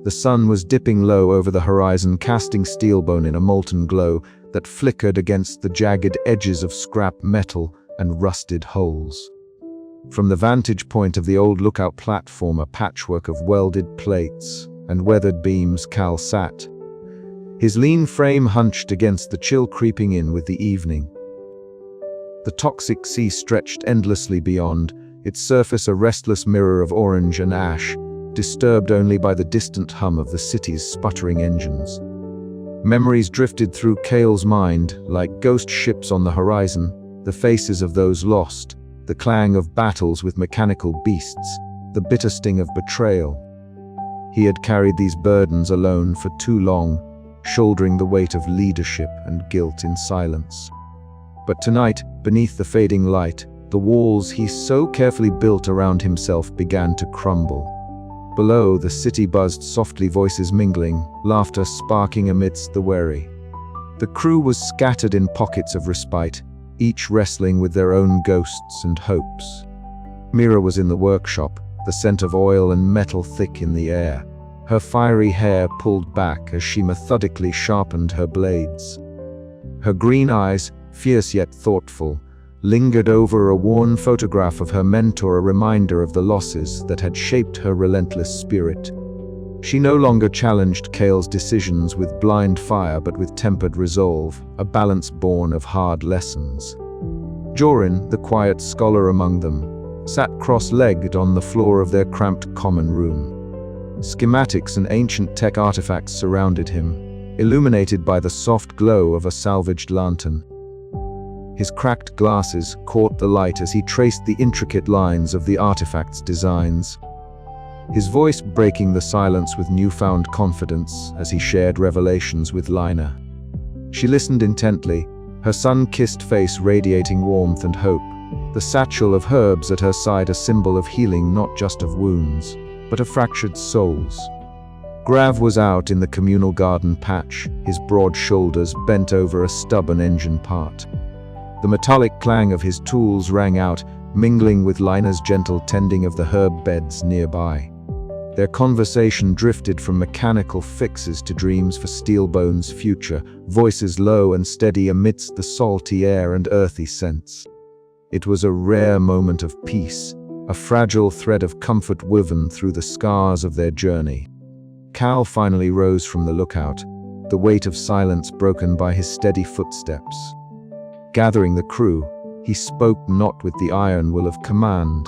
The sun was dipping low over the horizon, casting Steelbone in a molten glow that flickered against the jagged edges of scrap metal and rusted holes. From the vantage point of the old lookout platform, a patchwork of welded plates and weathered beams, Cal sat. His lean frame hunched against the chill creeping in with the evening. The toxic sea stretched endlessly beyond, its surface a restless mirror of orange and ash, disturbed only by the distant hum of the city's sputtering engines. Memories drifted through Cale's mind like ghost ships on the horizon, the faces of those lost, the clang of battles with mechanical beasts, the bitter sting of betrayal. He had carried these burdens alone for too long, shouldering the weight of leadership and guilt in silence. But tonight, beneath the fading light, the walls he so carefully built around himself began to crumble. Below, the city buzzed softly, voices mingling, laughter sparking amidst the wary. The crew was scattered in pockets of respite, each wrestling with their own ghosts and hopes. Mira was in the workshop, the scent of oil and metal thick in the air, her fiery hair pulled back as she methodically sharpened her blades. Her green eyes, fierce yet thoughtful, lingered over a worn photograph of her mentor, a reminder of the losses that had shaped her relentless spirit. She no longer challenged Cale's decisions with blind fire but with tempered resolve, a balance born of hard lessons. Jorin, the quiet scholar among them, sat cross-legged on the floor of their cramped common room. Schematics and ancient tech artifacts surrounded him, illuminated by the soft glow of a salvaged lantern. His cracked glasses caught the light as he traced the intricate lines of the artifact's designs, his voice breaking the silence with newfound confidence as he shared revelations with Lina. She listened intently, her sun-kissed face radiating warmth and hope, the satchel of herbs at her side a symbol of healing, not just of wounds, but of fractured souls. Grav was out in the communal garden patch, his broad shoulders bent over a stubborn engine part. The metallic clang of his tools rang out, mingling with Lina's gentle tending of the herb beds nearby. Their conversation drifted from mechanical fixes to dreams for Steelbone's future, voices low and steady amidst the salty air and earthy scents. It was a rare moment of peace, a fragile thread of comfort woven through the scars of their journey. Cal finally rose from the lookout, the weight of silence broken by his steady footsteps. Gathering the crew, he spoke not with the iron will of command,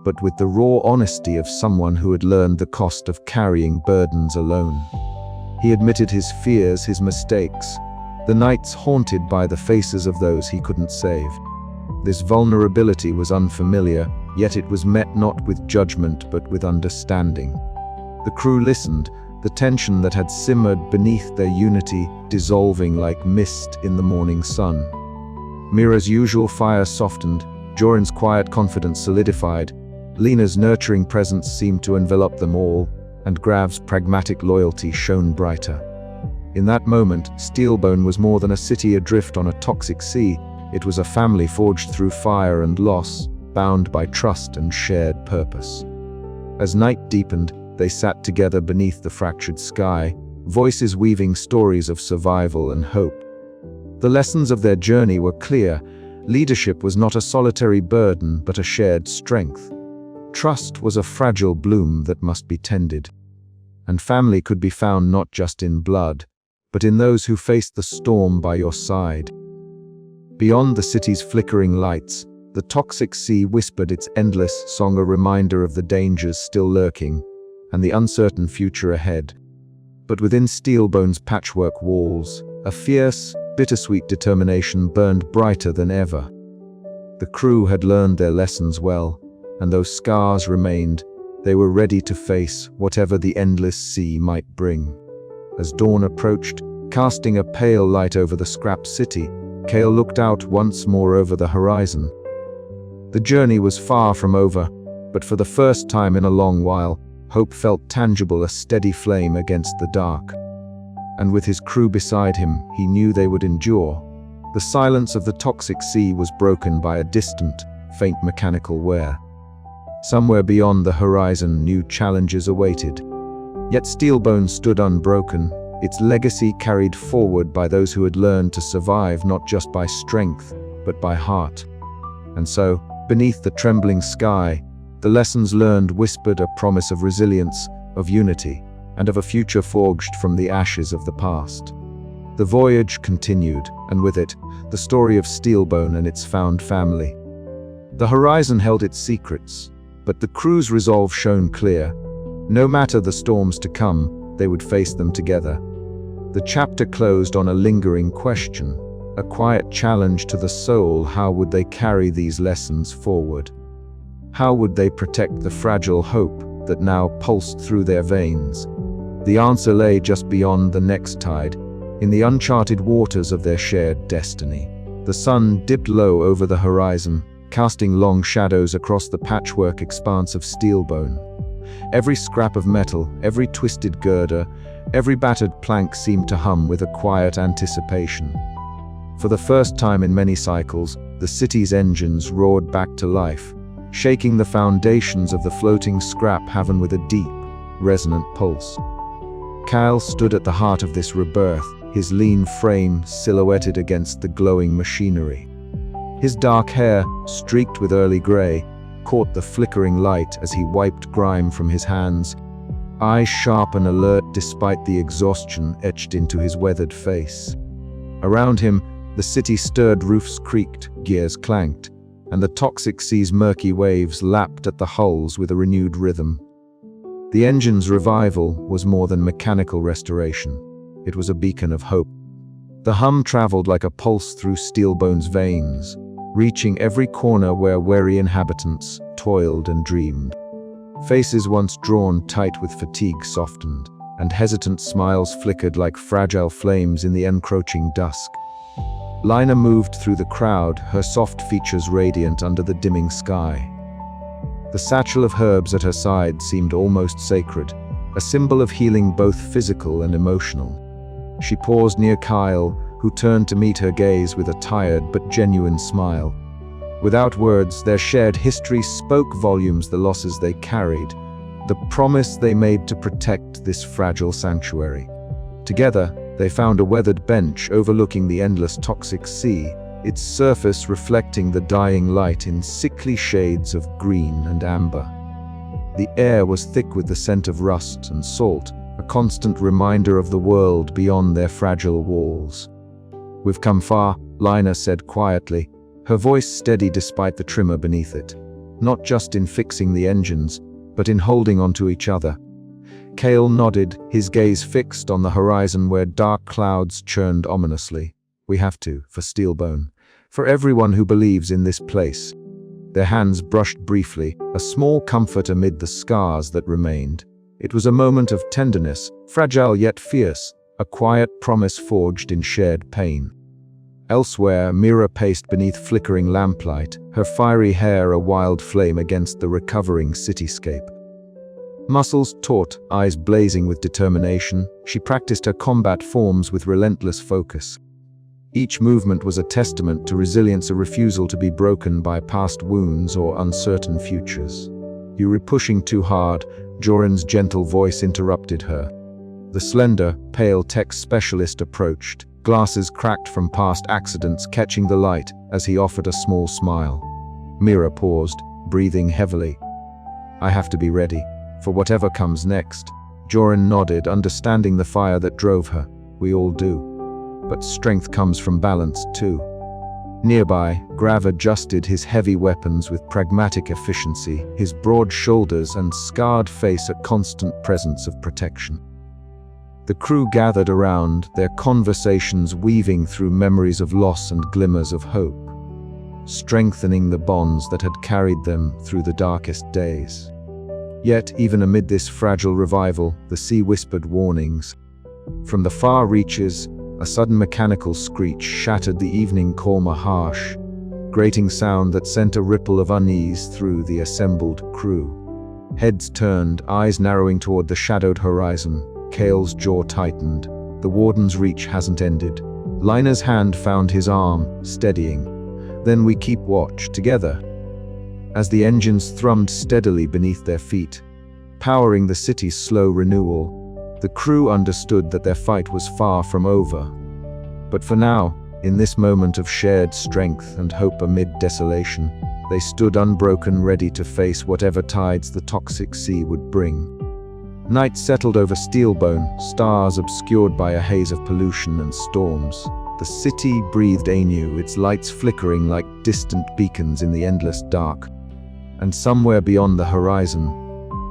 but with the raw honesty of someone who had learned the cost of carrying burdens alone. He admitted his fears, his mistakes, the nights haunted by the faces of those he couldn't save. This vulnerability was unfamiliar, yet it was met not with judgment but with understanding. The crew listened, the tension that had simmered beneath their unity dissolving like mist in the morning sun. Mira's usual fire softened, Jorin's quiet confidence solidified, Lina's nurturing presence seemed to envelop them all, and Grav's pragmatic loyalty shone brighter. In that moment, Steelbone was more than a city adrift on a toxic sea. It was a family forged through fire and loss, bound by trust and shared purpose. As night deepened, they sat together beneath the fractured sky, voices weaving stories of survival and hope. The lessons of their journey were clear. Leadership was not a solitary burden, but a shared strength. Trust was a fragile bloom that must be tended. And family could be found not just in blood, but in those who faced the storm by your side. Beyond the city's flickering lights, the toxic sea whispered its endless song, a reminder of the dangers still lurking and the uncertain future ahead. But within Steelbone's patchwork walls, a fierce, bittersweet determination burned brighter than ever. The crew had learned their lessons well, and though scars remained, they were ready to face whatever the endless sea might bring. As dawn approached, casting a pale light over the scrap city, Cale looked out once more over the horizon. The journey was far from over, but for the first time in a long while, hope felt tangible, a steady flame against the dark. And with his crew beside him, he knew they would endure. The silence of the toxic sea was broken by a distant, faint mechanical whir. Somewhere beyond the horizon, new challenges awaited. Yet Steelbone stood unbroken, its legacy carried forward by those who had learned to survive not just by strength, but by heart. And so, beneath the trembling sky, the lessons learned whispered a promise of resilience, of unity, and of a future forged from the ashes of the past. The voyage continued, and with it, the story of Steelbone and its found family. The horizon held its secrets, but the crew's resolve shone clear. No matter the storms to come, they would face them together. The chapter closed on a lingering question, a quiet challenge to the soul. How would they carry these lessons forward? How would they protect the fragile hope that now pulsed through their veins? The answer lay just beyond the next tide, in the uncharted waters of their shared destiny. The sun dipped low over the horizon, casting long shadows across the patchwork expanse of Steelbone. Every scrap of metal, every twisted girder, every battered plank seemed to hum with a quiet anticipation. For the first time in many cycles, the city's engines roared back to life, shaking the foundations of the floating scrap haven with a deep, resonant pulse. Kyle stood at the heart of this rebirth, his lean frame silhouetted against the glowing machinery. His dark hair, streaked with early gray, caught the flickering light as he wiped grime from his hands, eyes sharp and alert despite the exhaustion etched into his weathered face. Around him, the city stirred, roofs creaked, gears clanked, and the toxic sea's murky waves lapped at the hulls with a renewed rhythm. The engine's revival was more than mechanical restoration. It was a beacon of hope. The hum traveled like a pulse through Steelbone's veins, reaching every corner where weary inhabitants toiled and dreamed. Faces once drawn tight with fatigue softened, and hesitant smiles flickered like fragile flames in the encroaching dusk. Lina moved through the crowd, her soft features radiant under the dimming sky. The satchel of herbs at her side seemed almost sacred, a symbol of healing both physical and emotional. She paused near Kyle, who turned to meet her gaze with a tired but genuine smile. Without words, their shared history spoke volumes. The losses they carried, the promise they made to protect this fragile sanctuary. Together, they found a weathered bench overlooking the endless toxic sea, its surface reflecting the dying light in sickly shades of green and amber. The air was thick with the scent of rust and salt, a constant reminder of the world beyond their fragile walls. "We've come far," Lina said quietly, her voice steady despite the tremor beneath it. Not just in fixing the engines, but in holding onto each other. Kale nodded, his gaze fixed on the horizon where dark clouds churned ominously. "We have to, for Steelbone, for everyone who believes in this place." Their hands brushed briefly, a small comfort amid the scars that remained. It was a moment of tenderness, fragile yet fierce, a quiet promise forged in shared pain. Elsewhere, Mira paced beneath flickering lamplight, her fiery hair a wild flame against the recovering cityscape. Muscles taut, eyes blazing with determination, she practiced her combat forms with relentless focus. Each movement was a testament to resilience, a refusal to be broken by past wounds or uncertain futures. "You were pushing too hard," Joran's gentle voice interrupted her. The slender, pale tech specialist approached, glasses cracked from past accidents catching the light as he offered a small smile. Mira paused, breathing heavily. "I have to be ready, for whatever comes next." Joran nodded, understanding the fire that drove her. "We all do. But strength comes from balance, too." Nearby, Grav adjusted his heavy weapons with pragmatic efficiency, his broad shoulders and scarred face a constant presence of protection. The crew gathered around, their conversations weaving through memories of loss and glimmers of hope, strengthening the bonds that had carried them through the darkest days. Yet, even amid this fragile revival, the sea whispered warnings. From the far reaches, a sudden mechanical screech shattered the evening calm, a harsh, grating sound that sent a ripple of unease through the assembled crew. Heads turned, eyes narrowing toward the shadowed horizon. Kale's jaw tightened. The Warden's reach hasn't ended. Lina's hand found his arm, steadying. "Then we keep watch, together." As the engines thrummed steadily beneath their feet, powering the city's slow renewal, The crew understood that their fight was far from over. But for now, in this moment of shared strength and hope amid desolation, they stood unbroken, ready to face whatever tides the toxic sea would bring. Night settled over Steelbone, stars obscured by a haze of pollution and storms. The city breathed anew, its lights flickering like distant beacons in the endless dark. And somewhere beyond the horizon,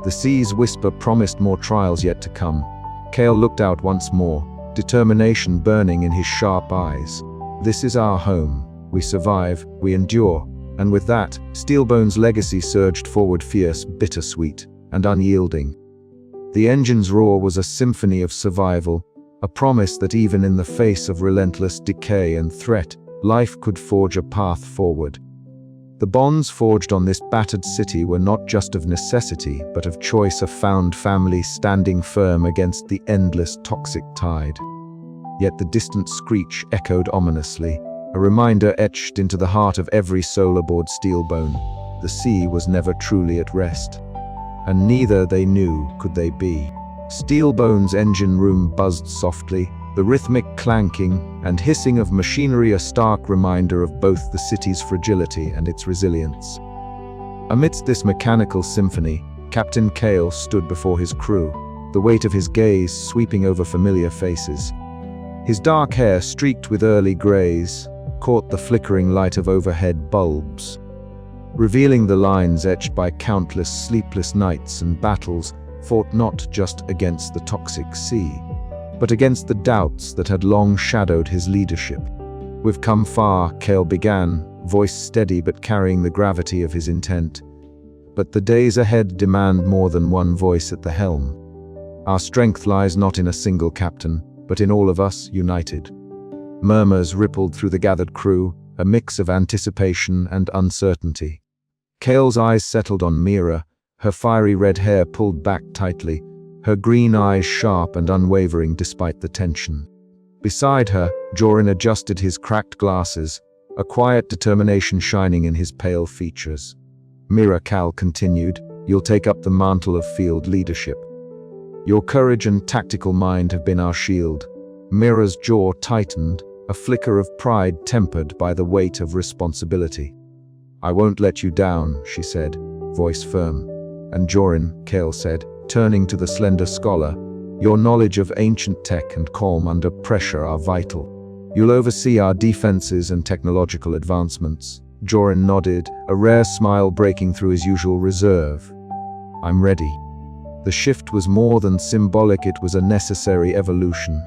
the sea's whisper promised more trials yet to come. Kale looked out once more, determination burning in his sharp eyes. This is our home. We survive, we endure. And with that, Steelbone's legacy surged forward, fierce, bittersweet, and unyielding. The engine's roar was a symphony of survival, a promise that even in the face of relentless decay and threat, life could forge a path forward. The bonds forged on this battered city were not just of necessity, but of choice, a found family standing firm against the endless toxic tide. Yet the distant screech echoed ominously, a reminder etched into the heart of every soul aboard Steelbone. The sea was never truly at rest. And neither, they knew, could they be. Steelbone's engine room buzzed softly, the rhythmic clanking and hissing of machinery a stark reminder of both the city's fragility and its resilience. Amidst this mechanical symphony, Captain Kale stood before his crew, the weight of his gaze sweeping over familiar faces. His dark hair, streaked with early grays, caught the flickering light of overhead bulbs, revealing the lines etched by countless sleepless nights and battles fought not just against the toxic sea, but against the doubts that had long shadowed his leadership. "We've come far," Kale began, voice steady but carrying the gravity of his intent. "But the days ahead demand more than one voice at the helm. Our strength lies not in a single captain, but in all of us united." Murmurs rippled through the gathered crew, a mix of anticipation and uncertainty. Kale's eyes settled on Mira, her fiery red hair pulled back tightly, her green eyes sharp and unwavering despite the tension. Beside her, Jorin adjusted his cracked glasses, a quiet determination shining in his pale features. "Mira," Cal continued, "you'll take up the mantle of field leadership. Your courage and tactical mind have been our shield." Mira's jaw tightened, a flicker of pride tempered by the weight of responsibility. "I won't let you down," she said, voice firm. "And Jorin," Kale said, turning to the slender scholar, "your knowledge of ancient tech and calm under pressure are vital. You'll oversee our defenses and technological advancements." Jorin nodded, a rare smile breaking through his usual reserve. "I'm ready." The shift was more than symbolic, it was a necessary evolution.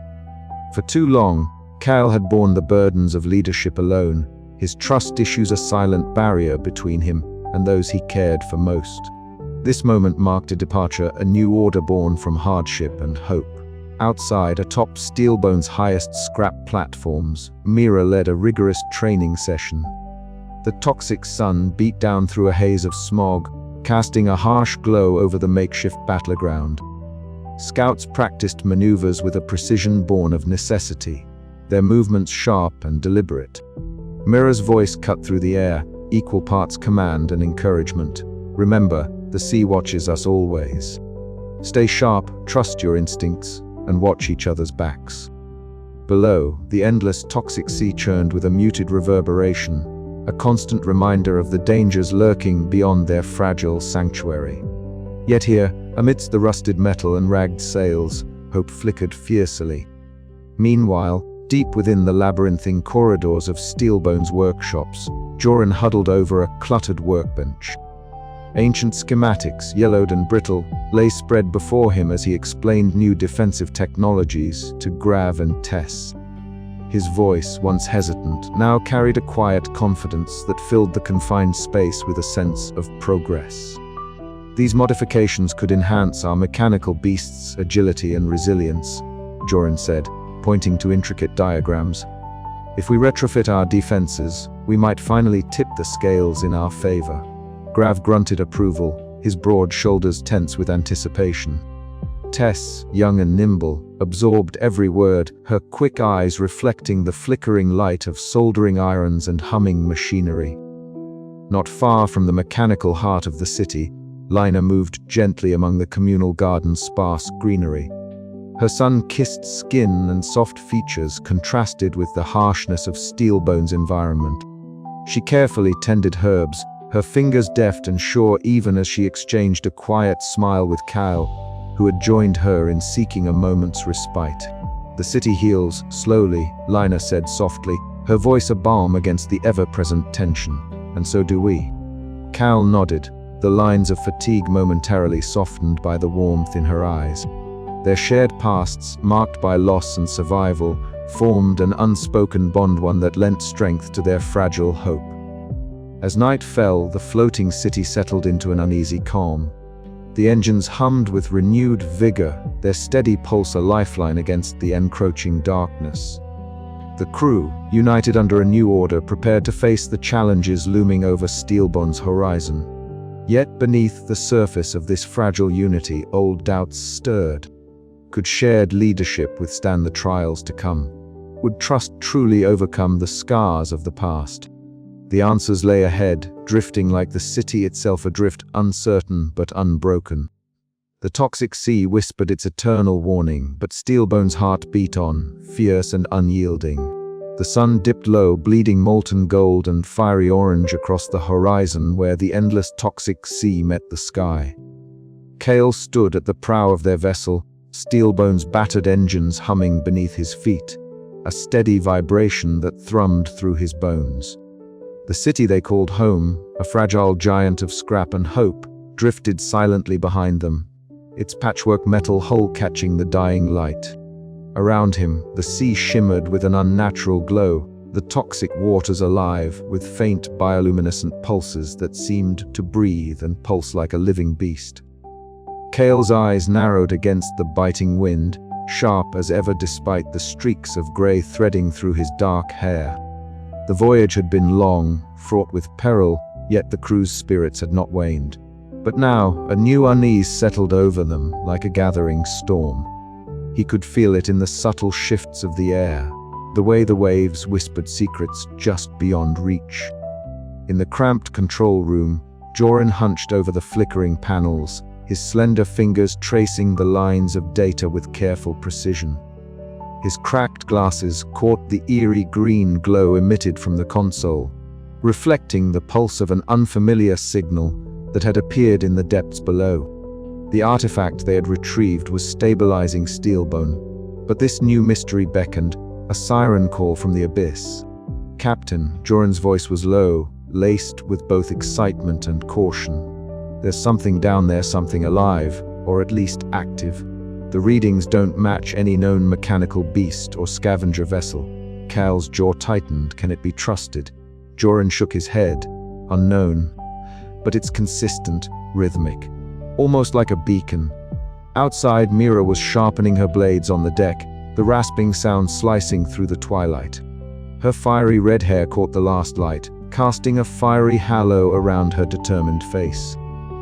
For too long, Kale had borne the burdens of leadership alone, his trust issues a silent barrier between him and those he cared for most. This moment marked a departure, a new order born from hardship and hope. Outside, atop Steelbone's highest scrap platforms, Mira led a rigorous training session. The toxic sun beat down through a haze of smog, casting a harsh glow over the makeshift battleground. Scouts practiced maneuvers with a precision born of necessity, their movements sharp and deliberate. Mira's voice cut through the air, equal parts command and encouragement. "Remember, the sea watches us always. Stay sharp, trust your instincts, and watch each other's backs." Below, the endless toxic sea churned with a muted reverberation, a constant reminder of the dangers lurking beyond their fragile sanctuary. Yet here, amidst the rusted metal and ragged sails, hope flickered fiercely. Meanwhile, deep within the labyrinthine corridors of Steelbone's workshops, Jorin huddled over a cluttered workbench. Ancient schematics, yellowed and brittle, lay spread before him as he explained new defensive technologies to Grav and Tess. His voice, once hesitant, now carried a quiet confidence that filled the confined space with a sense of progress. "These modifications could enhance our mechanical beasts' agility and resilience," Jorin said, pointing to intricate diagrams. "If we retrofit our defenses, we might finally tip the scales in our favor." Grav grunted approval, his broad shoulders tense with anticipation. Tess, young and nimble, absorbed every word, her quick eyes reflecting the flickering light of soldering irons and humming machinery. Not far from the mechanical heart of the city, Lina moved gently among the communal garden's sparse greenery. Her sun-kissed skin and soft features contrasted with the harshness of Steelbone's environment. She carefully tended herbs, her fingers deft and sure even as she exchanged a quiet smile with Kyle, who had joined her in seeking a moment's respite. "The city heals, slowly," Lina said softly, her voice a balm against the ever-present tension. "And so do we." Cal nodded, the lines of fatigue momentarily softened by the warmth in her eyes. Their shared pasts, marked by loss and survival, formed an unspoken bond, one that lent strength to their fragile hope. As night fell, the floating city settled into an uneasy calm. The engines hummed with renewed vigor, their steady pulse a lifeline against the encroaching darkness. The crew, united under a new order, prepared to face the challenges looming over Steelbone's horizon. Yet beneath the surface of this fragile unity, old doubts stirred. Could shared leadership withstand the trials to come? Would trust truly overcome the scars of the past? The answers lay ahead, drifting like the city itself adrift, uncertain but unbroken. The toxic sea whispered its eternal warning, but Steelbone's heart beat on, fierce and unyielding. The sun dipped low, bleeding molten gold and fiery orange across the horizon where the endless toxic sea met the sky. Kale stood at the prow of their vessel, Steelbone's battered engines humming beneath his feet, a steady vibration that thrummed through his bones. The city they called home, a fragile giant of scrap and hope, drifted silently behind them, its patchwork metal hull catching the dying light. Around him, the sea shimmered with an unnatural glow, the toxic waters alive with faint bioluminescent pulses that seemed to breathe and pulse like a living beast. Kale's eyes narrowed against the biting wind, sharp as ever despite the streaks of grey threading through his dark hair. The voyage had been long, fraught with peril, yet the crew's spirits had not waned. But now, a new unease settled over them, like a gathering storm. He could feel it in the subtle shifts of the air, the way the waves whispered secrets just beyond reach. In the cramped control room, Joran hunched over the flickering panels, his slender fingers tracing the lines of data with careful precision. His cracked glasses caught the eerie green glow emitted from the console, reflecting the pulse of an unfamiliar signal that had appeared in the depths below. The artifact they had retrieved was stabilizing Steelbone, but this new mystery beckoned, a siren call from the abyss. "Captain," Joran's voice was low, laced with both excitement and caution. "There's something down there, something alive, or at least active. The readings don't match any known mechanical beast or scavenger vessel." Cal's jaw tightened. "Can it be trusted?" Joran shook his head. "Unknown. But it's consistent, rhythmic. Almost like a beacon." Outside, Mira was sharpening her blades on the deck, the rasping sound slicing through the twilight. Her fiery red hair caught the last light, casting a fiery halo around her determined face.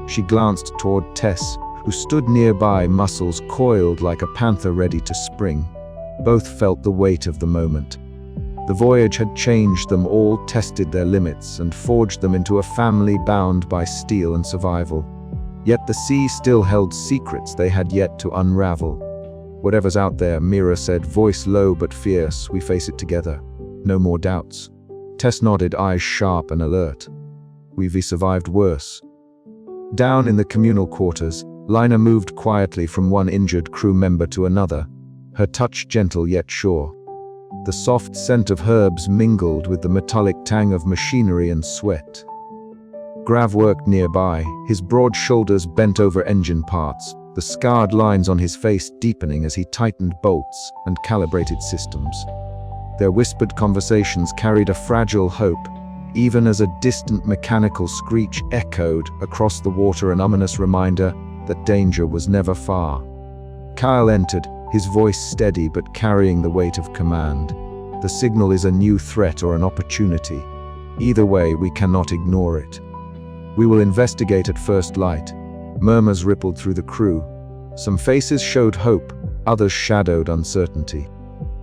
She glanced toward Tess, who stood nearby, muscles coiled like a panther ready to spring. Both felt the weight of the moment. The voyage had changed them all, tested their limits, and forged them into a family bound by steel and survival. Yet the sea still held secrets they had yet to unravel. "Whatever's out there," Mira said, voice low but fierce, "we face it together. No more doubts." Tess nodded, eyes sharp and alert. "We've survived worse." Down in the communal quarters, Lina moved quietly from one injured crew member to another, her touch gentle yet sure. The soft scent of herbs mingled with the metallic tang of machinery and sweat. Grav worked nearby, his broad shoulders bent over engine parts, the scarred lines on his face deepening as he tightened bolts and calibrated systems. Their whispered conversations carried a fragile hope, even as a distant mechanical screech echoed across the water, an ominous reminder that danger was never far. Kyle entered, his voice steady but carrying the weight of command. "The signal is a new threat or an opportunity. Either way, we cannot ignore it. We will investigate at first light." Murmurs rippled through the crew. Some faces showed hope, others shadowed uncertainty.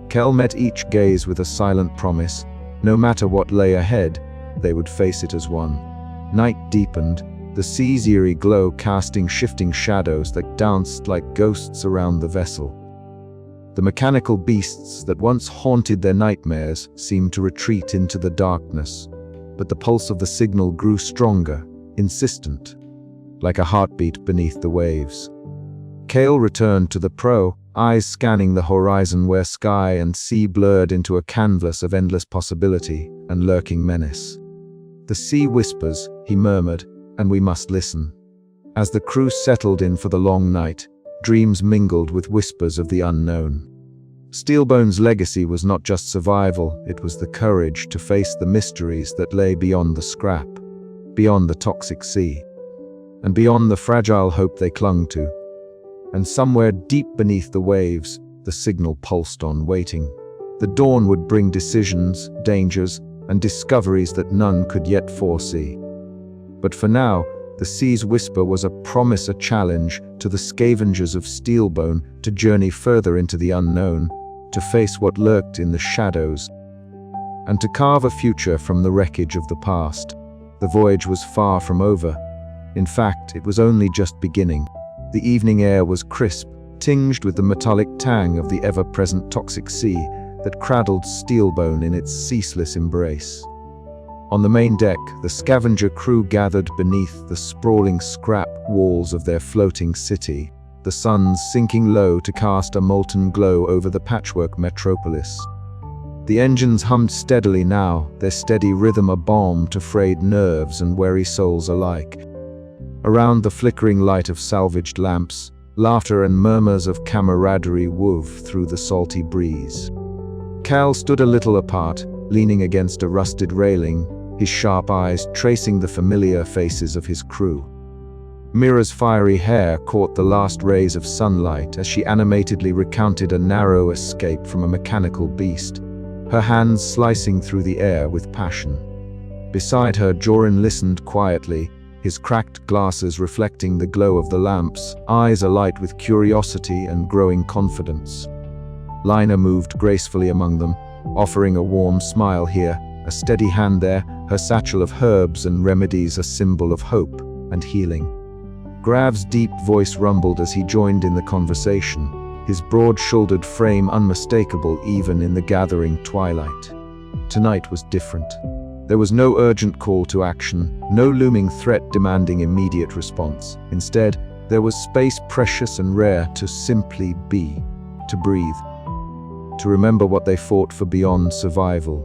Kel met each gaze with a silent promise. No matter what lay ahead, they would face it as one. Night deepened, the sea's eerie glow casting shifting shadows that danced like ghosts around the vessel. The mechanical beasts that once haunted their nightmares seemed to retreat into the darkness, but the pulse of the signal grew stronger, insistent, like a heartbeat beneath the waves. Kale returned to the prow, eyes scanning the horizon where sky and sea blurred into a canvas of endless possibility and lurking menace. "The sea whispers," he murmured, "and we must listen." As the crew settled in for the long night, dreams mingled with whispers of the unknown. Steelbone's legacy was not just survival, it was the courage to face the mysteries that lay beyond the scrap, beyond the toxic sea, and beyond the fragile hope they clung to. And somewhere deep beneath the waves, the signal pulsed on, waiting. The dawn would bring decisions, dangers, and discoveries that none could yet foresee. But for now, the sea's whisper was a promise, a challenge to the scavengers of Steelbone to journey further into the unknown, to face what lurked in the shadows, and to carve a future from the wreckage of the past. The voyage was far from over. In fact, it was only just beginning. The evening air was crisp, tinged with the metallic tang of the ever-present toxic sea that cradled Steelbone in its ceaseless embrace. On the main deck, the scavenger crew gathered beneath the sprawling scrap walls of their floating city, the sun sinking low to cast a molten glow over the patchwork metropolis. The engines hummed steadily now, their steady rhythm a balm to frayed nerves and weary souls alike. Around the flickering light of salvaged lamps, laughter and murmurs of camaraderie wove through the salty breeze. Cal stood a little apart, leaning against a rusted railing, his sharp eyes tracing the familiar faces of his crew. Mira's fiery hair caught the last rays of sunlight as she animatedly recounted a narrow escape from a mechanical beast, her hands slicing through the air with passion. Beside her, Jorin listened quietly, his cracked glasses reflecting the glow of the lamps, eyes alight with curiosity and growing confidence. Lina moved gracefully among them, offering a warm smile here, a steady hand there, her satchel of herbs and remedies a symbol of hope and healing. Grav's deep voice rumbled as he joined in the conversation, his broad-shouldered frame unmistakable even in the gathering twilight. Tonight was different. There was no urgent call to action, no looming threat demanding immediate response. Instead, there was space precious and rare to simply be, to breathe, to remember what they fought for beyond survival.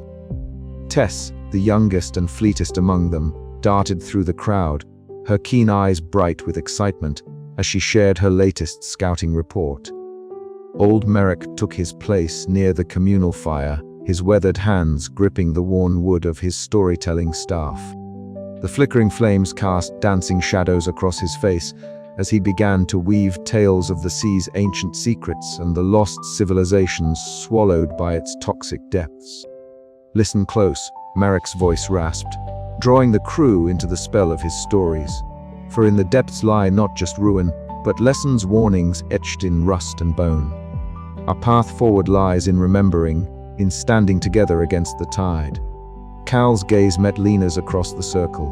Tess, the youngest and fleetest among them, darted through the crowd, her keen eyes bright with excitement as she shared her latest scouting report. Old Merrick took his place near the communal fire, his weathered hands gripping the worn wood of his storytelling staff. The flickering flames cast dancing shadows across his face as he began to weave tales of the sea's ancient secrets and the lost civilizations swallowed by its toxic depths. "Listen close," Merrick's voice rasped, drawing the crew into the spell of his stories. For in the depths lie not just ruin, but lessons, warnings etched in rust and bone. Our path forward lies in remembering, in standing together against the tide. Cal's gaze met Lina's across the circle.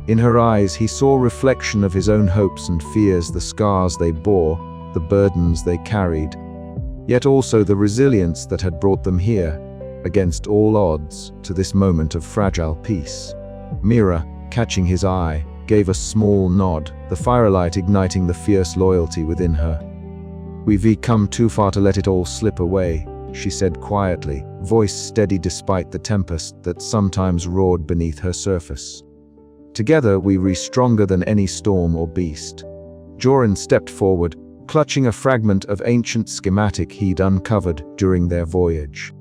In her eyes he saw reflection of his own hopes and fears, the scars they bore, the burdens they carried, yet also the resilience that had brought them here, against all odds, to this moment of fragile peace. Mira, catching his eye, gave a small nod, the firelight igniting the fierce loyalty within her. "We've come too far to let it all slip away," she said quietly, voice steady despite the tempest that sometimes roared beneath her surface. "Together we rise stronger than any storm or beast." Jorin stepped forward, clutching a fragment of ancient schematic he'd uncovered during their voyage.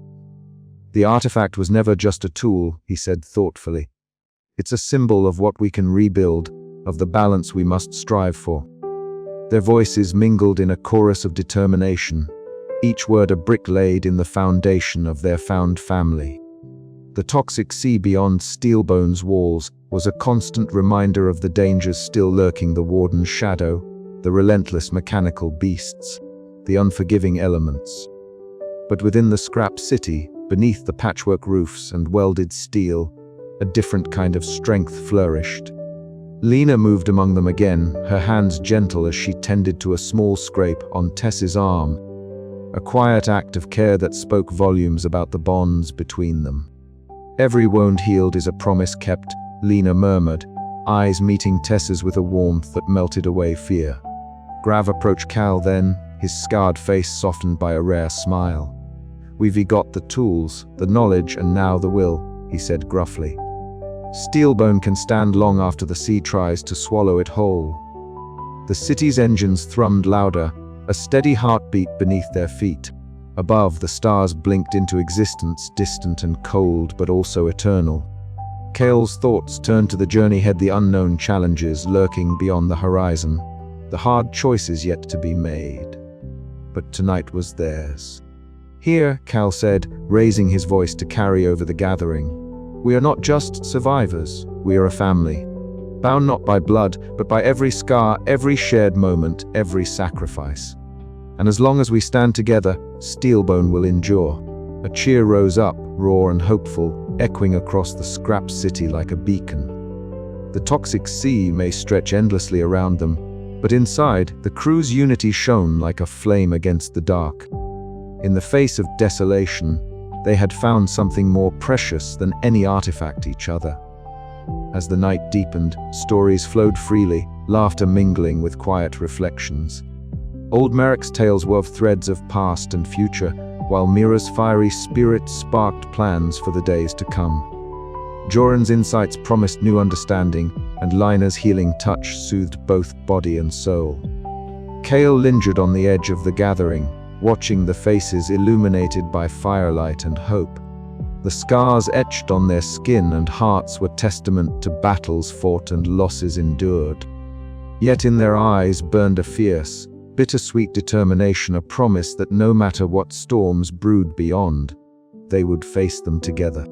"The artifact was never just a tool," he said thoughtfully. "It's a symbol of what we can rebuild, of the balance we must strive for." Their voices mingled in a chorus of determination, each word a brick laid in the foundation of their found family. The toxic sea beyond Steelbone's walls was a constant reminder of the dangers still lurking, the Warden's shadow, the relentless mechanical beasts, the unforgiving elements. But within the scrap city, beneath the patchwork roofs and welded steel, a different kind of strength flourished. Lina moved among them again, her hands gentle as she tended to a small scrape on Tess's arm. a quiet act of care that spoke volumes about the bonds between them. "Every wound healed is a promise kept," Lena murmured, eyes meeting Tessa's with a warmth that melted away fear. Grav approached Cal then, his scarred face softened by a rare smile. "We've got the tools, the knowledge, and now the will," he said gruffly. "Steelbone can stand long after the sea tries to swallow it whole." The city's engines thrummed louder, a steady heartbeat beneath their feet. Above, the stars blinked into existence, distant and cold, but also eternal. Cale's thoughts turned to the journey ahead, the unknown challenges lurking beyond the horizon, the hard choices yet to be made. But tonight was theirs. "Here," Cal said, raising his voice to carry over the gathering, "we are not just survivors, we are a family. Bound not by blood, but by every scar, every shared moment, every sacrifice. And as long as we stand together, Steelbone will endure." A cheer rose up, raw and hopeful, echoing across the scrap city like a beacon. The toxic sea may stretch endlessly around them, but inside, the crew's unity shone like a flame against the dark. In the face of desolation, they had found something more precious than any artifact: each other. As the night deepened, stories flowed freely, laughter mingling with quiet reflections. Old Merrick's tales wove threads of past and future, while Mira's fiery spirit sparked plans for the days to come. Joran's insights promised new understanding, and Lina's healing touch soothed both body and soul. Cale lingered on the edge of the gathering, watching the faces illuminated by firelight and hope. The scars etched on their skin and hearts were testament to battles fought and losses endured. Yet in their eyes burned a fierce, bittersweet determination, a promise that no matter what storms brewed beyond, they would face them together.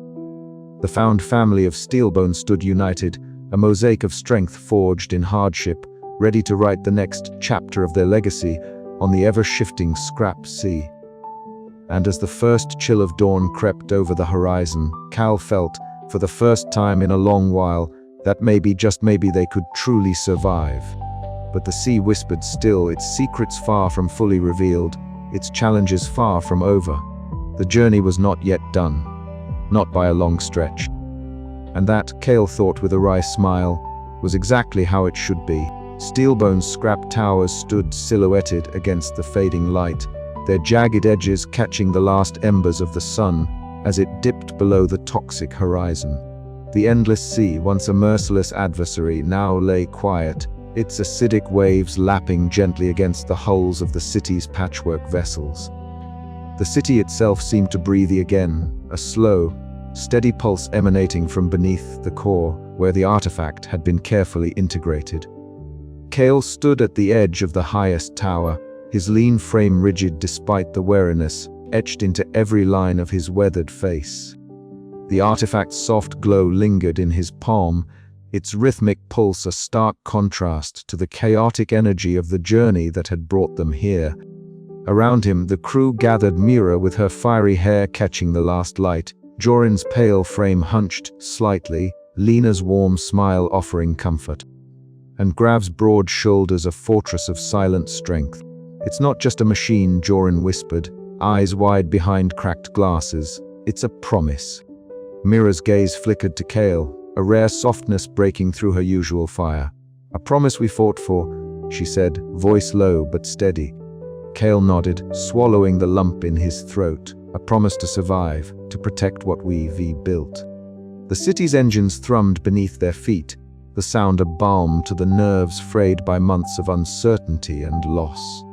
The found family of Steelbone stood united, a mosaic of strength forged in hardship, ready to write the next chapter of their legacy on the ever-shifting scrap sea. And as the first chill of dawn crept over the horizon, Cal felt, for the first time in a long while, that maybe, just maybe, they could truly survive. But the sea whispered still, its secrets far from fully revealed, its challenges far from over. The journey was not yet done, not by a long stretch. And that, Cale thought with a wry smile, was exactly how it should be. Steelbone's scrap towers stood silhouetted against the fading light, their jagged edges catching the last embers of the sun as it dipped below the toxic horizon. The endless sea, once a merciless adversary, now lay quiet, its acidic waves lapping gently against the hulls of the city's patchwork vessels. The city itself seemed to breathe again, a slow, steady pulse emanating from beneath the core, where the artifact had been carefully integrated. Cale stood at the edge of the highest tower, his lean frame rigid despite the weariness, etched into every line of his weathered face. The artifact's soft glow lingered in his palm, its rhythmic pulse a stark contrast to the chaotic energy of the journey that had brought them here. Around him, the crew gathered, Mira with her fiery hair catching the last light, Joran's pale frame hunched slightly, Lena's warm smile offering comfort, and Grav's broad shoulders a fortress of silent strength. "It's not just a machine," Joran whispered, eyes wide behind cracked glasses. "It's a promise." Mira's gaze flickered to Cale, a rare softness breaking through her usual fire. "A promise we fought for," she said, voice low but steady. Cale nodded, swallowing the lump in his throat. "A promise to survive, to protect what we've built." The city's engines thrummed beneath their feet, the sound a balm to the nerves frayed by months of uncertainty and loss.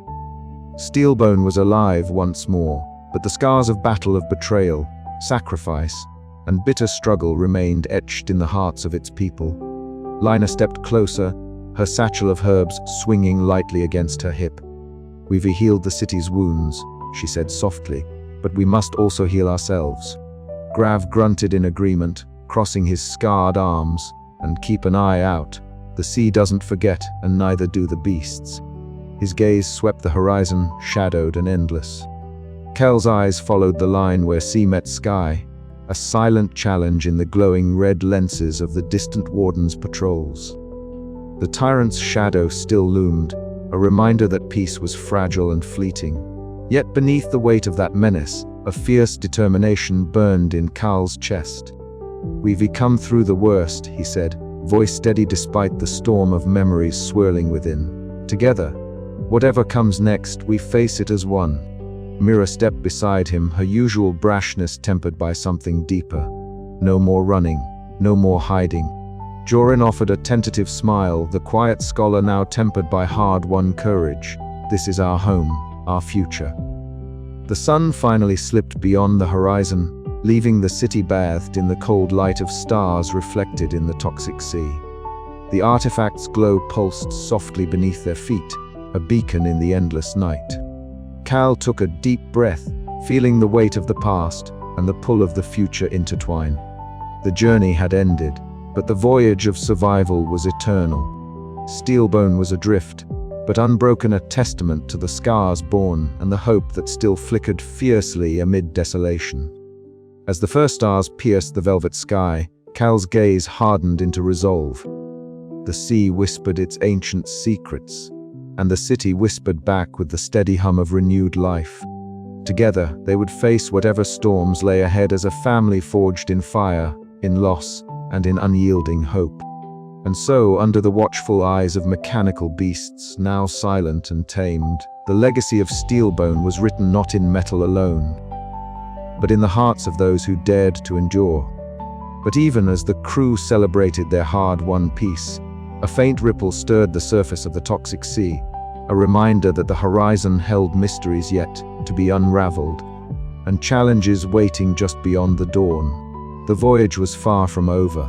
Steelbone was alive once more, but the scars of battle, of betrayal, sacrifice, and bitter struggle remained etched in the hearts of its people. Lina stepped closer, her satchel of herbs swinging lightly against her hip. "We've healed the city's wounds," she said softly, "but we must also heal ourselves." Grav grunted in agreement, crossing his scarred arms. "And keep an eye out. The sea doesn't forget, and neither do the beasts." His gaze swept the horizon, shadowed and endless. Cale's eyes followed the line where sea met sky, a silent challenge in the glowing red lenses of the distant Warden's patrols. The tyrant's shadow still loomed, a reminder that peace was fragile and fleeting. Yet beneath the weight of that menace, a fierce determination burned in Cal's chest. "We've come through the worst," he said, voice steady despite the storm of memories swirling within. "Together, whatever comes next, we face it as one." Mira stepped beside him, her usual brashness tempered by something deeper. No more running, no more hiding. Jorin offered a tentative smile, the quiet scholar now tempered by hard-won courage. "This is our home, our future." The sun finally slipped beyond the horizon, leaving the city bathed in the cold light of stars reflected in the toxic sea. The artifact's glow pulsed softly beneath their feet, a beacon in the endless night. Cal took a deep breath, feeling the weight of the past and the pull of the future intertwine. The journey had ended, but the voyage of survival was eternal. Steelbone was adrift, but unbroken, a testament to the scars borne and the hope that still flickered fiercely amid desolation. As the first stars pierced the velvet sky, Cal's gaze hardened into resolve. The sea whispered its ancient secrets, and the city whispered back with the steady hum of renewed life. Together, they would face whatever storms lay ahead as a family forged in fire, in loss, and in unyielding hope. And so, under the watchful eyes of mechanical beasts, now silent and tamed, the legacy of Steelbone was written not in metal alone, but in the hearts of those who dared to endure. But even as the crew celebrated their hard-won peace, a faint ripple stirred the surface of the toxic sea, a reminder that the horizon held mysteries yet to be unraveled, and challenges waiting just beyond the dawn. The voyage was far from over.